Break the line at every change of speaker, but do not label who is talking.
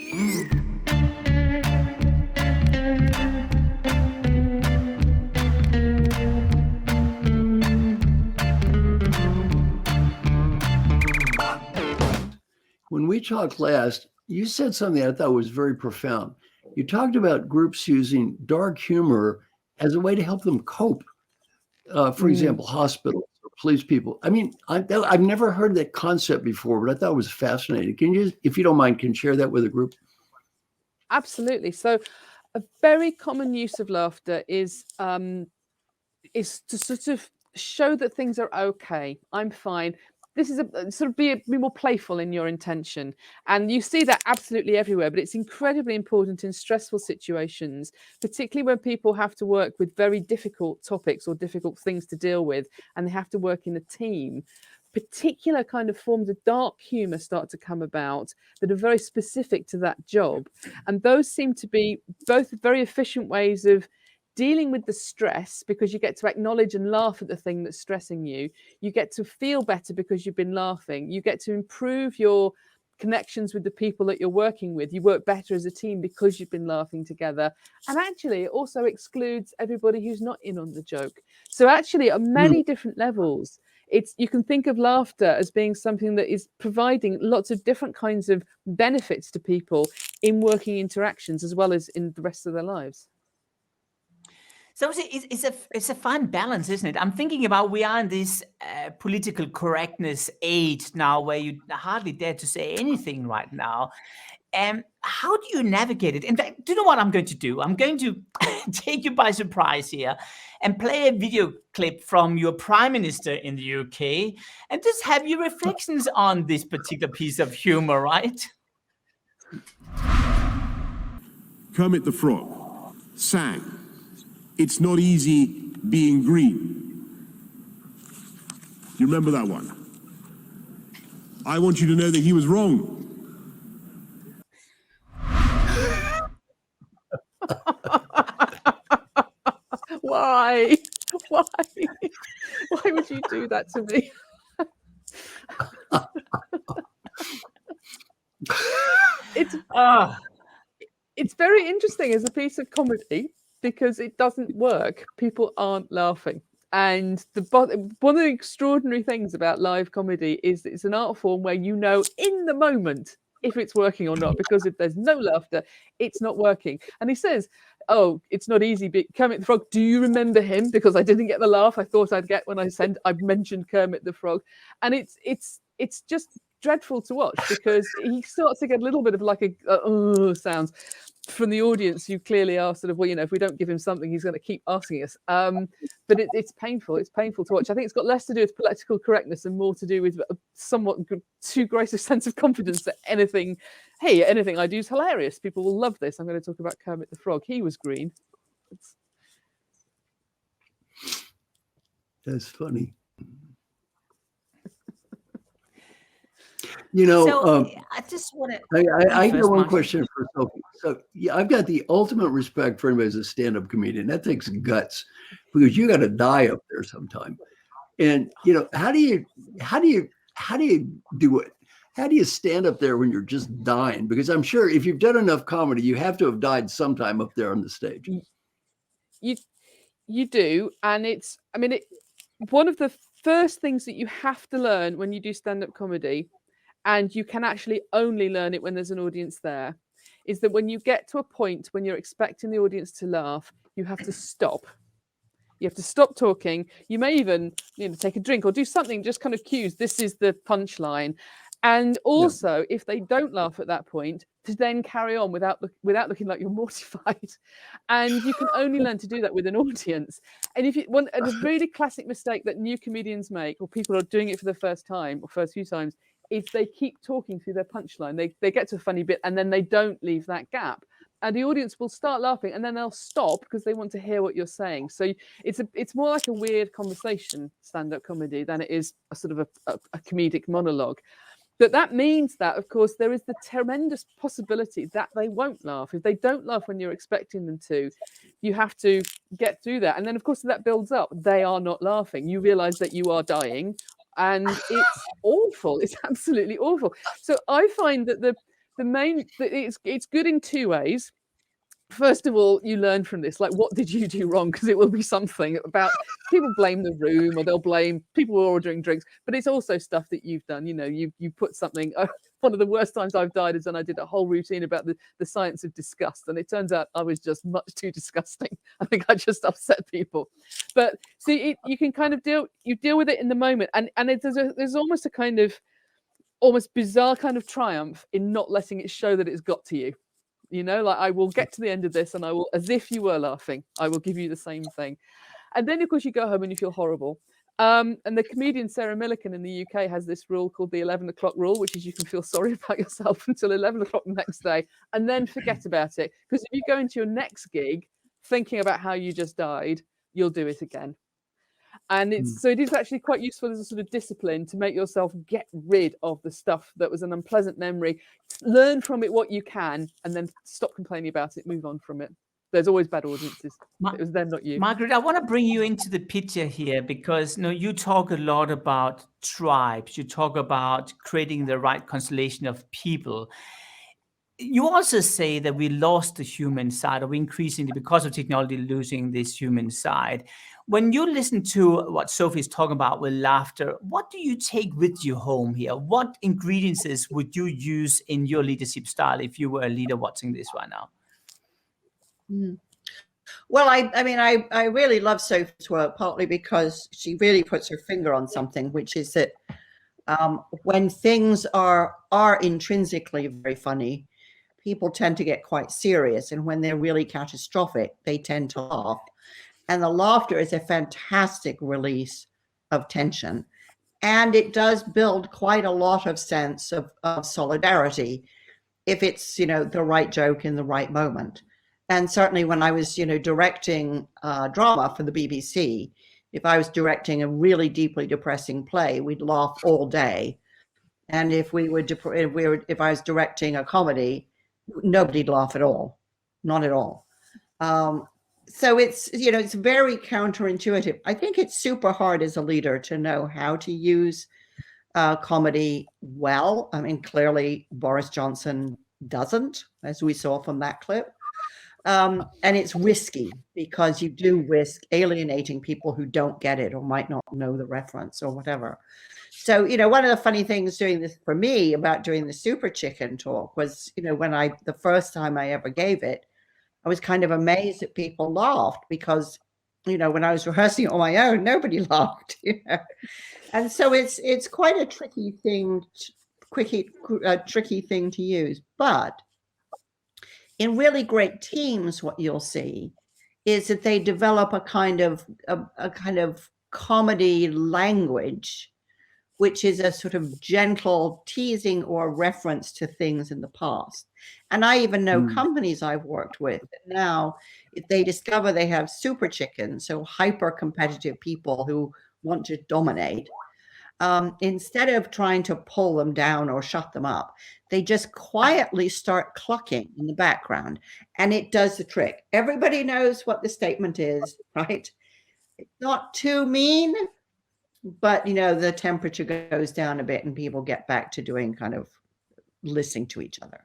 When we talked last, you said something I thought was very profound. You talked about groups using dark humor as a way to help them cope. For example, hospitals or police people. I mean, I've never heard that concept before, but I thought it was fascinating. Can you, if you don't mind, can share that with a group?
Absolutely. So a very common use of laughter is to sort of show that things are okay. I'm fine. This is a sort of be more playful in your intention. And you see that absolutely everywhere, but it's incredibly important in stressful situations, particularly when people have to work with very difficult topics or difficult things to deal with, and they have to work in a team. Particular kind of forms of dark humor start to come about that are very specific to that job. And those seem to be both very efficient ways of dealing with the stress, because you get to acknowledge and laugh at the thing that's stressing you. You get to feel better because you've been laughing. You get to improve your connections with the people that you're working with. You work better as a team because you've been laughing together. And actually, it also excludes everybody who's not in on the joke. So actually, on many different levels, you can think of laughter as being something that is providing lots of different kinds of benefits to people in working interactions as well as in the rest of their lives.
So it's a fine balance, isn't it? I'm thinking about, we are in this political correctness age now where you hardly dare to say anything right now. How do you navigate it? In fact, do you know what I'm going to do? I'm going to take you by surprise here and play a video clip from your Prime Minister in the UK and just have your reflections on this particular piece of humor, right?
Kermit the Frog sang, "It's not easy being green." You remember that one? I want you to know that he was wrong.
Why? Why would you do that to me? It's very interesting as a piece of comedy because it doesn't work. People aren't laughing. And one of the extraordinary things about live comedy is that it's an art form where you know in the moment if it's working or not, because if there's no laughter, it's not working. And he says, "Oh, it's not easy. Kermit the Frog, do you remember him? Because I didn't get the laugh I thought I'd get when I mentioned Kermit the Frog." And it's just dreadful to watch because he starts to get a little bit of like a sounds from the audience. You clearly are sort of, well, if we don't give him something, he's going to keep asking us. But it's painful. It's painful to watch. I think it's got less to do with political correctness and more to do with a somewhat too great a sense of confidence that anything I do is hilarious. People will love this. I'm going to talk about Kermit the Frog. He was green.
That's funny.
I just want to.
I got one question for Sophie. So, yeah, I've got the ultimate respect for anybody who's a stand-up comedian. That takes guts because you got to die up there sometime. And how do you do it? How do you stand up there when you're just dying? Because I'm sure if you've done enough comedy, you have to have died sometime up there on the stage.
You do, and it's one of the first things that you have to learn when you do stand-up comedy. And you can actually only learn it when there's an audience there, is that when you get to a point when you're expecting the audience to laugh, you have to stop. You have to stop talking. You may even take a drink or do something, just kind of cues, this is the punchline. And also, if they don't laugh at that point, to then carry on without looking like you're mortified. And you can only learn to do that with an audience. And if you want a really classic mistake that new comedians make, or people are doing it for the first time or first few times, is they keep talking through their punchline. They get to a funny bit and then they don't leave that gap. And the audience will start laughing and then they'll stop because they want to hear what you're saying. So it's more like a weird conversation, stand-up comedy, than it is a sort of a comedic monologue. But that means that, of course, there is the tremendous possibility that they won't laugh. If they don't laugh when you're expecting them to, you have to get through that. And then, of course, that builds up. They are not laughing. You realize that you are dying. And it's awful. It's absolutely awful. So I find that it's good in two ways. First of all, you learn from this, like, what did you do wrong? Because it will be something about people blame the room or they'll blame people who are ordering drinks, but it's also stuff that you've done. You know, you put something. One of the worst times I've died is when I did a whole routine about the science of disgust, and it turns out I was just much too disgusting. I think I just upset people. But see, you can kind of deal with it in the moment, and there's almost a kind of almost bizarre kind of triumph in not letting it show that it's got to you. You know, like, I will get to the end of this and I will, as if you were laughing, I will give you the same thing. And then, of course, you go home and you feel horrible. And the comedian Sarah Millican in the UK has this rule called the 11 o'clock rule, which is you can feel sorry about yourself until 11 o'clock the next day and then forget about it. Because if you go into your next gig thinking about how you just died, you'll do it again. And so it is actually quite useful as a sort of discipline to make yourself get rid of the stuff that was an unpleasant memory, learn from it what you can, and then stop complaining about it, move on from it. There's always bad audiences. It was them, not you.
Margaret, I want to bring you into the picture here because you talk a lot about tribes. You talk about creating the right constellation of people. You also say that we lost the human side, or we increasingly, because of technology, losing this human side. When you listen to what Sophie's talking about with laughter, what do you take with you home here? What ingredients would you use in your leadership style if you were a leader watching this right now?
Well, I really love Sophie's work, partly because she really puts her finger on something, which is that when things are intrinsically very funny, people tend to get quite serious. And when they're really catastrophic, they tend to laugh. And the laughter is a fantastic release of tension. And it does build quite a lot of sense of solidarity if it's, the right joke in the right moment. And certainly when I was, directing drama for the BBC, if I was directing a really deeply depressing play, we'd laugh all day. And if I was directing a comedy, nobody'd laugh at all, not at all. So it's, it's very counterintuitive. I think it's super hard as a leader to know how to use comedy well. I mean, clearly Boris Johnson doesn't, as we saw from that clip. And it's risky because you do risk alienating people who don't get it or might not know the reference or whatever. So, one of the funny things doing this for me about doing the Super Chicken talk was, when the first time I ever gave it, I was kind of amazed that people laughed because, when I was rehearsing it on my own, nobody laughed. And so it's quite a tricky thing to use. But in really great teams, what you'll see is that they develop a kind of comedy language, which is a sort of gentle teasing or reference to things in the past. And I even know companies I've worked with now, if they discover they have super chickens, so hyper competitive people who want to dominate, instead of trying to pull them down or shut them up, they just quietly start clucking in the background, and it does the trick. Everybody knows what the statement is, right? It's not too mean, but the temperature goes down a bit and people get back to doing kind of listening to each other.